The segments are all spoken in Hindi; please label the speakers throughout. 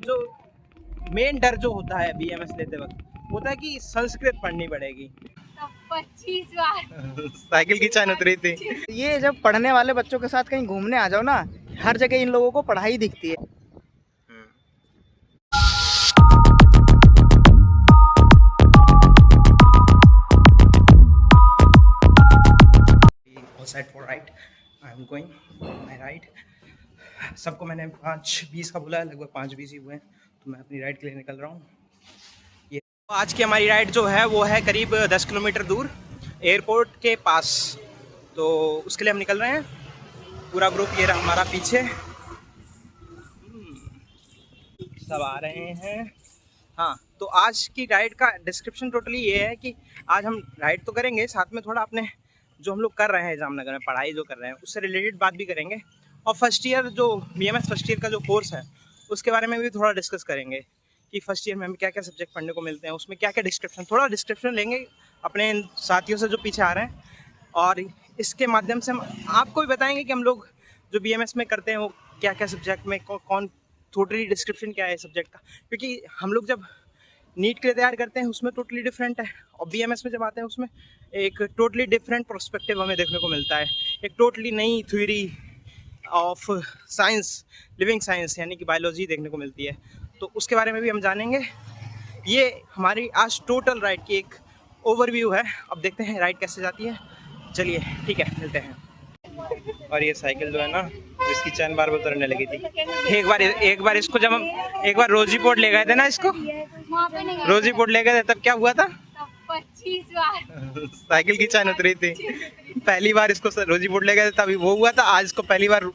Speaker 1: जो मेन डर जो होता है BMS लेते वक्त होता है कि संस्कृत पढ़नी पड़ेगी।
Speaker 2: 25 बार
Speaker 1: साइकिल की चैन उतरी थी।
Speaker 3: ये जब पढ़ने वाले बच्चों के साथ कहीं घूमने आ जाओ ना, हर जगह इन लोगों को पढ़ाई दिखती है।
Speaker 1: Set for right, I am going my right। सबको मैंने 5:20 का बोला है, लगभग 5:20 ही हुए हैं, तो मैं अपनी राइड के लिए निकल रहा हूँ। ये आज की हमारी राइड जो है वो है करीब 10 किलोमीटर दूर एयरपोर्ट के पास, तो उसके लिए हम निकल रहे हैं। पूरा ग्रुप ये रहा हमारा पीछे, सब आ रहे हैं। हाँ, तो आज की राइड का डिस्क्रिप्शन टोटली ये है कि आज हम राइड तो करेंगे, साथ में थोड़ा अपने जो हम लोग कर रहे हैं जामनगर में पढ़ाई जो कर रहे हैं उससे रिलेटेड बात भी करेंगे, और फर्स्ट ईयर जो BMS फर्स्ट ईयर का जो कोर्स है उसके बारे में भी थोड़ा डिस्कस करेंगे कि फर्स्ट ईयर में हमें क्या क्या सब्जेक्ट पढ़ने को मिलते हैं, उसमें क्या क्या थोड़ा डिस्क्रिप्शन लेंगे अपने साथियों से जो पीछे आ रहे हैं, और इसके माध्यम से हम आपको भी बताएंगे कि हम लोग जो BMS में करते हैं वो क्या क्या सब्जेक्ट में कौन टोटली डिस्क्रिप्शन क्या है सब्जेक्ट का, क्योंकि हम लोग जब नीट के लिए तैयार करते हैं उसमें टोटली डिफरेंट है, और BMS में जब आते हैं उसमें एक टोटली डिफरेंट पर्सपेक्टिव हमें देखने को मिलता है, एक टोटली नई theory of science, living science यानी कि बायोलॉजी देखने को मिलती है, तो उसके बारे में भी हम जानेंगे। ये हमारी आज टोटल राइड की एक ओवरव्यू है। अब देखते हैं राइड कैसे जाती है, चलिए ठीक है, मिलते हैं। और ये साइकिल जो है ना, इसकी चैन बार बार उतरने लगी थी। एक बार इसको जब हम एक बार रोजीपोर्ट ले गए थे ना, इसको रोजीपोर्ट ले गए थे, तब क्या हुआ था,
Speaker 2: 25 बार
Speaker 1: साइकिल की चैन उतरी थी। पहली बार इसको रोजीपोर्ट ले गए थे तभी वो हुआ था, आज इसको पहली बार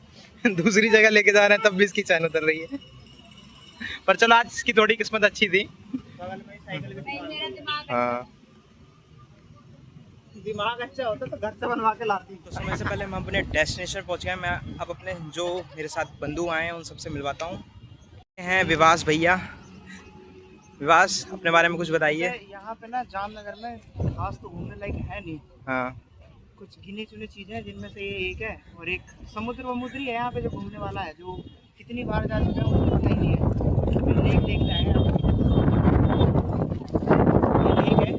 Speaker 1: दूसरी जगह लेके जा रहे हैं तब भी इसकी चैन उतर रही है। पर चलो आज इसकी थोड़ी किस्मत अच्छी थी। हाँ,
Speaker 3: दिमाग अच्छा होता तो घर से बनवा के लाती।
Speaker 1: तो समय से पहले हम अपने डेस्टिनेशन पहुंच गए। मैं अब अपने जो मेरे साथ बंधु आए हैं उन सबसे मिलवाता हूँ। हैं विवास भैया। विवास, अपने बारे में कुछ बताइए।
Speaker 3: यहाँ पे ना जामनगर में खास तो घूमने लायक है नहीं। हाँ, कुछ गिने चुने चीजें हैं जिनमें से ये एक है, और एक समुद्र ही है यहाँ पे जो घूमने वाला है, जो कितनी बार जा चुके हैं वो पता ही नहीं है। लेक देखना है, लेक है,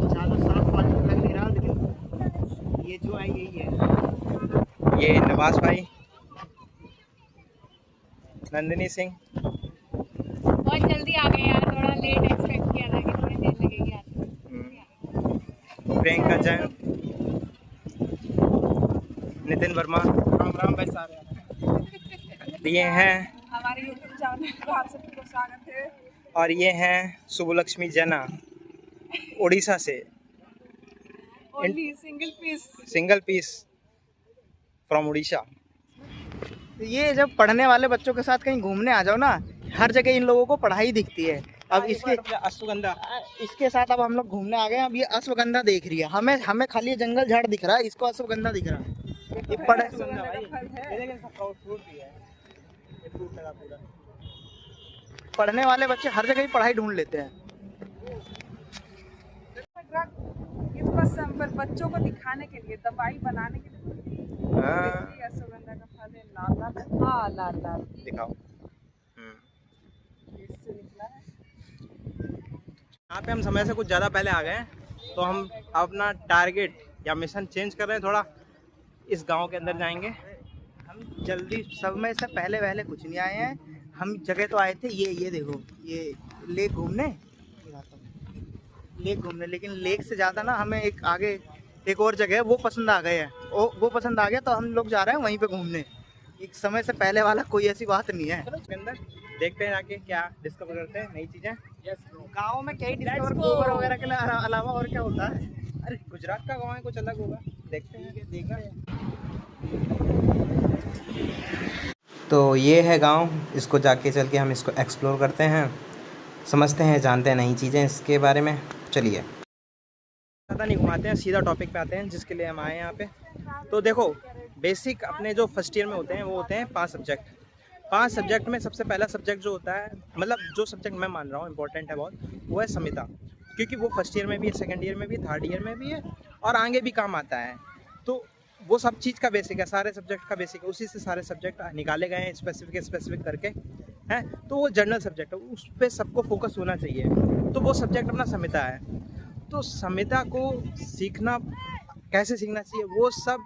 Speaker 3: ज़्यादा साफ पानी लग नहीं रहा, लेकिन ये जो है यही है।
Speaker 1: ये नवाज भाई, नंदिनी सिंह,
Speaker 2: बहुत जल्दी आ गए यार, थोड़ा लेट एक्सपेक्ट किया था कि थोड़ी देर लगेगी आने में।
Speaker 1: प्रियंका जैन, नितिन वर्मा,
Speaker 3: राम भाई सारे
Speaker 1: ये हैं
Speaker 2: हमारे YouTube चैनल पर आप सभी को स्वागत है।
Speaker 1: और ये हैं सुबुलक्ष्मी जना, उड़ीसा से,
Speaker 2: only
Speaker 1: single piece from Orissa.
Speaker 3: ये जब पढ़ने वाले बच्चों के साथ कहीं घूमने आ जाओ ना, हर जगह इन लोगों को पढ़ाई दिखती है। अब इसके साथ अब हम लोग घूमने आ गए हैं। अब ये अश्वगंधा देख रही है, हमें खाली ये जंगल झाड़ दिख रहा है, इसको अश्वगंधा दिख रहा है। ये पढ़ने वाले बच्चे हर जगह ही पढ़ाई ढूंढ लेते हैं।
Speaker 2: पर बच्चों को दिखाने के लिए, दवाई बनाने के लिए अश्वगंधा का फल है, लाल। हाँ, लाल
Speaker 1: दिखाओ।
Speaker 2: इससे निकला है।
Speaker 1: यहाँ पे हम समय से कुछ ज़्यादा पहले आ गए हैं, तो हम अपना टारगेट या मिशन चेंज कर रहे हैं थोड़ा। इस गांव के अंदर जाएंगे
Speaker 3: हम जल्दी, समय से पहले कुछ नहीं आए हैं। हम जगह तो आए थे, ये देखो, ये लेक घूमने, लेकिन लेक से ज़्यादा ना हमें एक आगे एक और जगह है वो पसंद आ गए हैं। वो पसंद आ गया तो हम लोग जा रहे हैं वहीं पे घूमने। एक समय से पहले वाला कोई ऐसी बात नहीं है।
Speaker 1: इसके अंदर देखते हैं आगे क्या डिस्कवर करते हैं, नई चीज़ें।
Speaker 3: गाँव में क्या ही डिस्कवर, गोबर वगैरह के अलावा और क्या होता है।
Speaker 1: अरे गुजरात का गाँव है, कुछ अलग होगा, देखते हैं, देखा है। तो ये है गांव, इसको जाके चल के हम इसको एक्सप्लोर करते हैं, समझते हैं, जानते हैं नई चीज़ें इसके बारे में। चलिए, ज़्यादा नहीं घुमाते हैं, सीधा टॉपिक पे आते हैं जिसके लिए हम आए हैं यहाँ पे। तो देखो, बेसिक अपने जो फर्स्ट ईयर में होते हैं वो होते हैं 5 सब्जेक्ट। 5 सब्जेक्ट में सबसे पहला सब्जेक्ट जो होता है, मतलब जो सब्जेक्ट मैं मान रहा हूँ इंपॉर्टेंट है बहुत, वो है संहिता, क्योंकि वो फर्स्ट ईयर में भी है, सेकेंड ईयर में भी, थर्ड ईयर में भी है, और आगे भी काम आता है। तो वो सब चीज़ का बेसिक है, सारे सब्जेक्ट का बेसिक है, उसी से सारे सब्जेक्ट निकाले गए हैं स्पेसिफिक करके। है, तो वो जनरल सब्जेक्ट है, उस पर सबको फोकस होना चाहिए। तो वो सब्जेक्ट अपना संहिता है। तो संहिता को सीखना, कैसे सीखना चाहिए, वो सब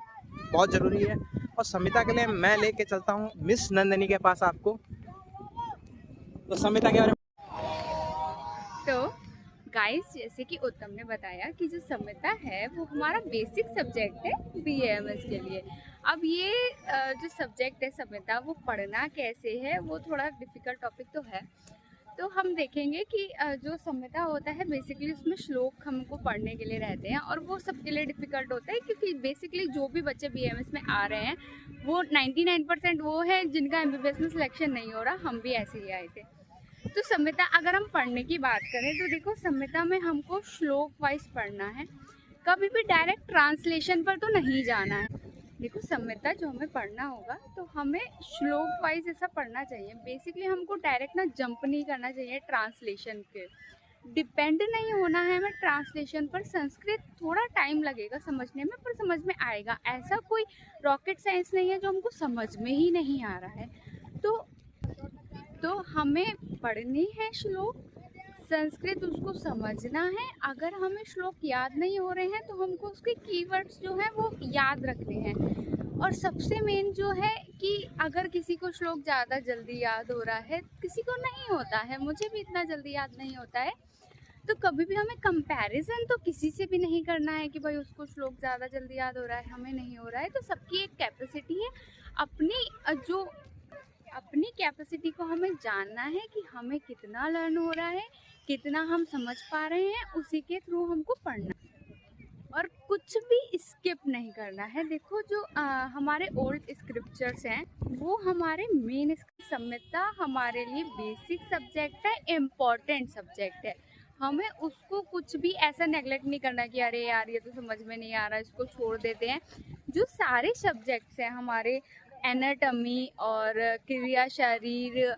Speaker 1: बहुत ज़रूरी है। और संहिता के लिए मैं लेके चलता हूँ मिस नंदिनी के पास आपको। तो संहिता के बारे में
Speaker 2: तो गाइस, जैसे कि उत्तम ने बताया कि जो संहिता है वो हमारा बेसिक सब्जेक्ट है बीएएमएस के लिए। अब ये जो सब्जेक्ट है संहिता, वो पढ़ना कैसे है, वो थोड़ा डिफ़िकल्ट टॉपिक तो है। तो हम देखेंगे कि जो संहिता होता है बेसिकली उसमें श्लोक हमको पढ़ने के लिए रहते हैं, और वो सबके लिए डिफ़िकल्ट होता है क्योंकि बेसिकली जो भी बच्चे बीएएमएस में आ रहे हैं वो 99% वो है जिनका एमबीबीएस में सिलेक्शन नहीं हो रहा। हम भी ऐसे ही आए थे। तो संहिता अगर हम पढ़ने की बात करें तो देखो, संहिता में हमको श्लोक वाइज पढ़ना है, कभी भी डायरेक्ट ट्रांसलेशन पर तो नहीं जाना है। देखो, संहिता जो हमें पढ़ना होगा तो हमें श्लोक वाइज ऐसा पढ़ना चाहिए। बेसिकली हमको डायरेक्ट ना जंप नहीं करना चाहिए, ट्रांसलेशन के डिपेंड नहीं होना है हमें ट्रांसलेशन पर। संस्कृत थोड़ा टाइम लगेगा समझने में, पर समझ में आएगा। ऐसा कोई रॉकेट साइंस नहीं है जो हमको समझ में ही नहीं आ रहा है। तो हमें पढ़नी है श्लोक, संस्कृत उसको समझना है। अगर हमें श्लोक याद नहीं हो रहे हैं तो हमको उसके कीवर्ड्स जो हैं वो याद रखने हैं। और सबसे मेन जो है कि अगर किसी को श्लोक ज़्यादा जल्दी याद हो रहा है, किसी को नहीं होता है, मुझे भी इतना जल्दी याद नहीं होता है, तो कभी भी हमें कंपैरिजन तो किसी से भी नहीं करना है कि भाई उसको श्लोक ज़्यादा जल्दी याद हो रहा है, हमें नहीं हो रहा है। तो सबकी एक कैपेसिटी है, अपनी कैपेसिटी को हमें जानना है कि हमें कितना लर्न हो रहा है, कितना हम समझ पा रहे हैं, उसी के थ्रू हमको पढ़ना और कुछ भी स्किप नहीं करना है। देखो, जो हमारे ओल्ड स्क्रिप्चर्स हैं वो हमारे मेन संहिता हमारे लिए बेसिक सब्जेक्ट है, इम्पॉर्टेंट सब्जेक्ट है। हमें उसको कुछ भी ऐसा नेगलेक्ट नहीं करना कि अरे यार ये तो समझ में नहीं आ रहा, इसको छोड़ देते हैं। जो सारे सब्जेक्ट्स हैं हमारे, एनाटॉमी और क्रिया शरीर,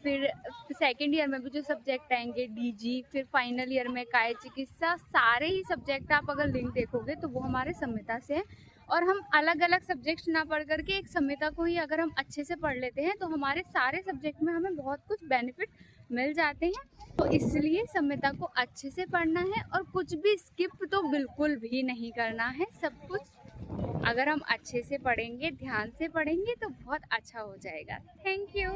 Speaker 2: फिर सेकेंड ईयर में भी जो सब्जेक्ट आएंगे डीजी, फिर फाइनल ईयर में काय चिकित्सा, सारे ही सब्जेक्ट आप अगर लिंक देखोगे तो वो हमारे संहिता से हैं। और हम अलग अलग सब्जेक्ट्स ना पढ़ करके एक संहिता को ही अगर हम अच्छे से पढ़ लेते हैं तो हमारे सारे सब्जेक्ट में हमें बहुत कुछ बेनिफिट मिल जाते हैं। तो इसलिए संहिता को अच्छे से पढ़ना है और कुछ भी स्किप तो बिल्कुल भी नहीं करना है। सब कुछ अगर हम अच्छे से पढ़ेंगे, ध्यान से पढ़ेंगे तो बहुत अच्छा हो जाएगा। Thank you.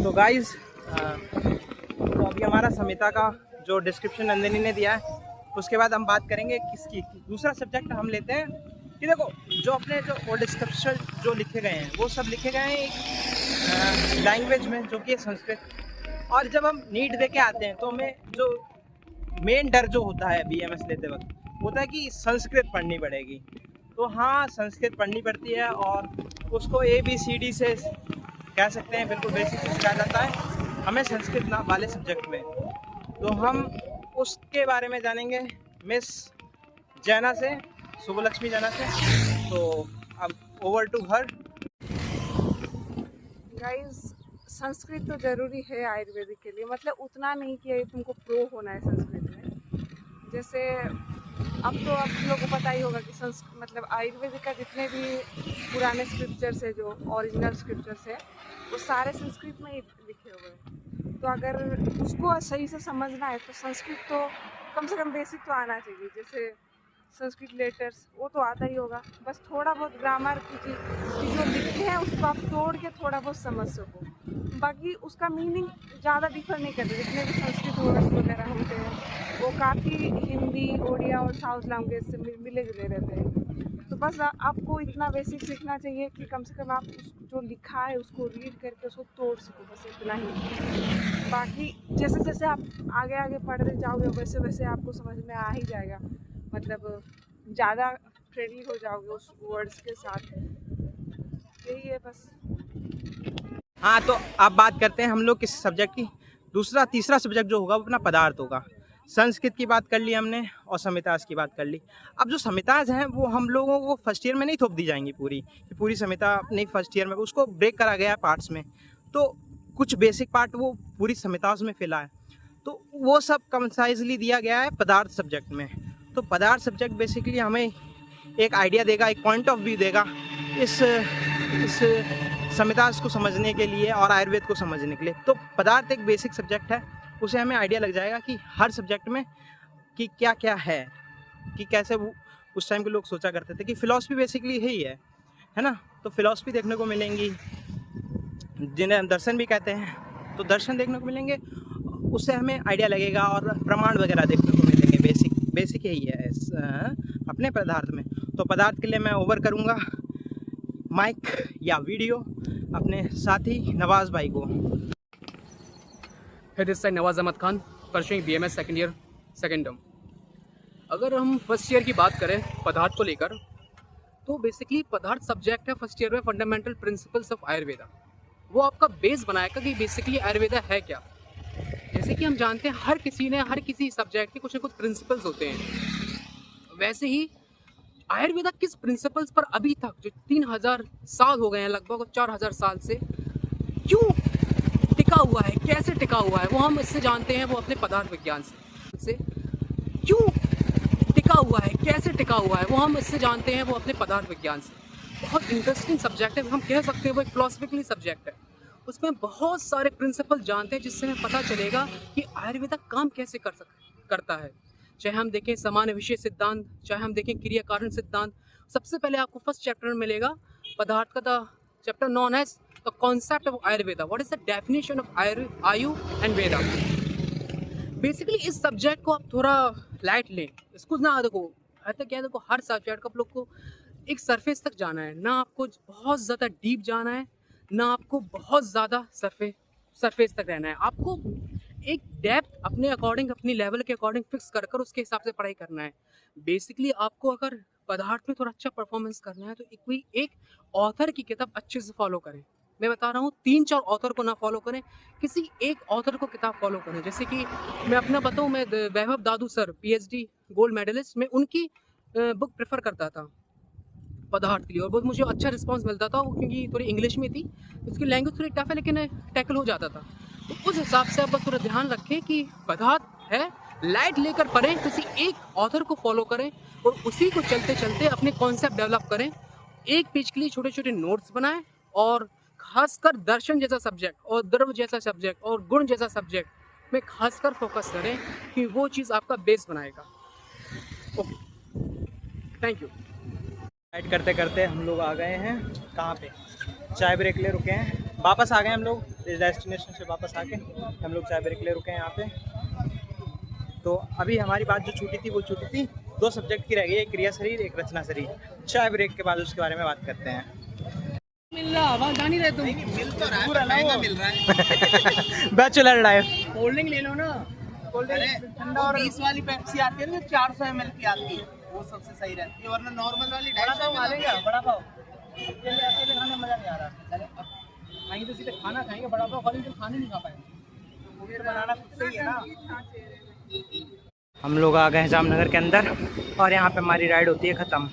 Speaker 1: तो गाइस, तो अभी हमारा संहिता का जो डिस्क्रिप्शन नंदिनी ने दिया है, उसके बाद हम बात करेंगे किसकी। दूसरा सब्जेक्ट हम लेते हैं कि देखो, जो अपने जो ओल्ड स्क्रिप्चर जो लिखे गए हैं वो सब लिखे गए हैं एक लैंग्वेज में जो कि संस्कृत। और जब हम नीट दे के आते हैं तो हमें जो मेन डर जो होता है बीएमएस लेते वक्त होता है कि संस्कृत पढ़नी पड़ेगी। तो हाँ, संस्कृत पढ़नी पड़ती है और उसको ABCD से कह सकते हैं, बिल्कुल बेसिक से सिखाया जाता है हमें संस्कृत वाले सब्जेक्ट में। तो हम उसके बारे में जानेंगे मिस जैना से, शुभलक्ष्मी जैना से। तो अब over to her.
Speaker 4: Guys, Sanskrit तो ज़रूरी है आयुर्वेदिक के लिए, मतलब उतना नहीं कि तुमको प्रो होना है संस्कृत में। जैसे अब तो आप लोगों को पता ही होगा कि मतलब आयुर्वेदिक का जितने भी पुराने स्क्रिप्चर्स है, जो ओरिजिनल स्क्रिप्चर्स है, वो सारे संस्कृत में ही लिखे हुए हैं। तो अगर उसको सही से समझना है तो संस्कृत तो कम से कम बेसिक तो आना चाहिए। जैसे संस्कृत लेटर्स वो तो आता ही होगा, बस थोड़ा बहुत ग्रामर की जो लिखे हैं उसको आप तोड़ के थोड़ा बहुत समझ सको। बाकी उसका मीनिंग ज़्यादा डिफर नहीं करते। जितने भी संस्कृत वर्ड्स वगैरह होते हैं वो काफ़ी हिंदी, उड़िया और साउथ लैंग्वेज से मिले जुले रहते हैं। तो बस आपको इतना बेसिक सीखना चाहिए कि कम से कम आप जो लिखा है उसको रीड करके उसको तोड़ सको, बस इतना ही। बाकी जैसे जैसे आप आगे आगे पढ़ते जाओगे वैसे वैसे आपको समझ में आ ही जाएगा, मतलब ज़्यादा फ्रेंडली हो जाओगे उस वर्ड्स के साथ। यही है बस।
Speaker 1: हाँ, तो अब बात करते हैं हम लोग किस सब्जेक्ट की। तीसरा सब्जेक्ट जो होगा वो अपना पदार्थ होगा। संस्कृत की बात कर ली हमने और संहिताज की बात कर ली। अब जो संहिताज हैं वो हम लोगों को फर्स्ट ईयर में नहीं थोप दी जाएंगी पूरी संहिता नहीं, फर्स्ट ईयर में उसको ब्रेक करा गया है पार्ट्स में। तो कुछ बेसिक पार्ट वो पूरी संहिताज में फिला है, तो वो सब कंसाइजली दिया गया है पदार्थ सब्जेक्ट में। तो पदार्थ सब्जेक्ट बेसिकली हमें एक आइडिया देगा, एक पॉइंट ऑफ व्यू देगा इस संविदा को समझने के लिए और आयुर्वेद को समझने के लिए। तो पदार्थ एक बेसिक सब्जेक्ट है, उसे हमें आइडिया लग जाएगा कि हर सब्जेक्ट में कि क्या क्या है, कि कैसे वो उस टाइम के लोग सोचा करते थे। कि फिलॉसफी बेसिकली यही है ना। तो फिलॉसफी देखने को मिलेंगी, जिन्हें हम दर्शन भी कहते हैं, तो दर्शन देखने को मिलेंगे, उससे हमें आइडिया लगेगा। और प्रमाण वगैरह देखने को मिलेंगे। बेसिक यही है अपने पदार्थ में। तो पदार्थ के लिए मैं ओवर करूँगा माइक या वीडियो अपने साथी नवाज़ भाई को।
Speaker 5: Hi this side Nawaz Ahmed Khan, pursuing BMS second year second term. अगर हम फर्स्ट ईयर की बात करें पदार्थ को लेकर, तो बेसिकली पदार्थ सब्जेक्ट है फर्स्ट ईयर में फंडामेंटल प्रिंसिपल्स ऑफ आयुर्वेदा। वो आपका बेस बनाएगा कि बेसिकली आयुर्वेदा है क्या। जैसे कि हम जानते हैं हर किसी सब्जेक्ट के कुछ ना कुछ प्रिंसिपल्स होते हैं, वैसे ही आयुर्वेदा किस प्रिंसिपल्स पर अभी तक जो 3000 साल हो गए हैं, लगभग 4000 साल से क्यों टिका हुआ है, कैसे टिका हुआ है, वो हम इससे जानते हैं। वो अपने पदार्थ विज्ञान से क्यों टिका हुआ है, कैसे टिका हुआ है, वो हम इससे जानते हैं। वो अपने पदार्थ विज्ञान से बहुत इंटरेस्टिंग सब्जेक्ट है, हम कह सकते हैं वो एक फिलोसफिकली सब्जेक्ट है। उसमें बहुत सारे प्रिंसिपल जानते हैं जिससे हमें पता चलेगा कि आयुर्वेदा काम कैसे करता है। चाहे हम देखें सामान्य विषय सिद्धांत, चाहे हम देखें क्रिया कारण सिद्धांत। सबसे पहले आपको फर्स्ट चैप्टर में मिलेगा पदार्थ का, the chapter known as the concept of Ayurveda, what is the definition of ayu and veda. Basically इस सब्जेक्ट को आप थोड़ा लाइट लें, इसको ना देखो ऐसा क्या है, देखो हर सब्जेक्ट को आप लोग को एक सरफेस तक जाना है, ना आपको बहुत ज़्यादा डीप जाना है, ना आपको बहुत ज़्यादा सरफेस तक रहना है। आपको एक डेप्थ अपने अकॉर्डिंग, अपनी लेवल के अकॉर्डिंग फिक्स कर कर उसके हिसाब से पढ़ाई करना है। बेसिकली आपको अगर पदार्थ में थोड़ा अच्छा परफॉर्मेंस करना है तो कोई एक ऑथर की किताब अच्छे से फॉलो करें। मैं बता रहा हूँ 3-4 ऑथर को ना फॉलो करें, किसी एक ऑथर को किताब फॉलो करें। जैसे कि मैं अपना बताऊँ, मैं वैभव दादू सर PhD गोल्ड मेडलिस्ट, मैं उनकी बुक प्रेफर करता था पदार्थ के लिए, और बहुत मुझे अच्छा रिस्पांस मिलता था, क्योंकि थोड़ी इंग्लिश में थी, उसकी लैंग्वेज थोड़ी टफ है लेकिन टैकल हो जाता था। तो उस हिसाब से आप बस थोड़ा ध्यान रखें कि पदार्थ है, लाइट लेकर पढ़ें, किसी एक ऑथर को फॉलो करें और उसी को चलते चलते अपने कॉन्सेप्ट डेवलप करें। एक पेज के लिए छोटे छोटे नोट्स बनाएं, और खासकर दर्शन जैसा सब्जेक्ट और द्रव्य जैसा सब्जेक्ट और गुण जैसा सब्जेक्ट में खासकर फोकस करें, कि वो चीज़ आपका बेस बनाएगा। Okay, thank you.
Speaker 1: राइड करते करते हम लोग आ गए हैं कहाँ पे, चाय ब्रेक ले रुके हैं, वापस आ गए हम लोग इस डेस्टिनेशन से। वापस आके हम लोग चाय ब्रेक ले रुके हैं यहाँ पे। तो अभी हमारी बात जो छूटी थी वो छूटी थी 2 सब्जेक्ट की रह गई, एक क्रिया शरीर, एक रचना शरीर। चाय ब्रेक के बाद उसके बारे में बात करते हैं।
Speaker 5: मिल रहा, वहाँ जा नहीं रहे तुम?
Speaker 3: मिल तो रहा है, पूरा महंगा मिल रहा है।
Speaker 1: Bachelor life.
Speaker 5: कोल्ड ड्रिंक ले लो ना।
Speaker 3: ठंडा और 20 वाली पेप्सी आती है ना, 400 ml की आती है, वो सबसे सही रहती है, वरना नॉर्मल वाली 250
Speaker 5: मालेगा बड़ा पाव। अकेले खाने में मजा नहीं आ रहा। चले अब खाएंगे तो सीधे खाना खाएंगे, बड़ा पाव खाली तो खाने नहीं खा पाएंगे। वो भी बनाना खुद से ही है ना।
Speaker 1: हम लोग आ गए हैं जामनगर के अंदर, और यहाँ पे हमारी राइड होती है ख़त्म।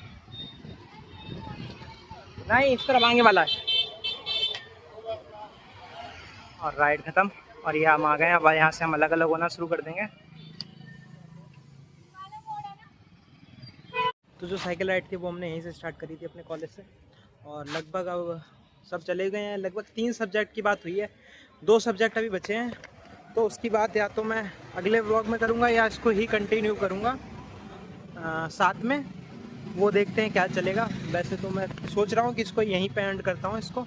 Speaker 1: नहीं, इस तरफ आगे वाला है, और राइड ख़त्म। और ये हम आ गए हैं, अब यहाँ से हम अलग अलग होना शुरू कर देंगे। तो जो साइकिल राइड थी वो हमने यहीं से स्टार्ट करी थी अपने कॉलेज से, और लगभग अब सब चले गए हैं। लगभग 3 सब्जेक्ट की बात हुई है, 2 सब्जेक्ट अभी बचे हैं। तो उसकी बात या तो मैं अगले व्लॉग में करूँगा या इसको ही कंटिन्यू करूँगा साथ में, वो देखते हैं क्या चलेगा। वैसे तो मैं सोच रहा हूँ कि इसको यहीं पे एंड करता हूँ इसको।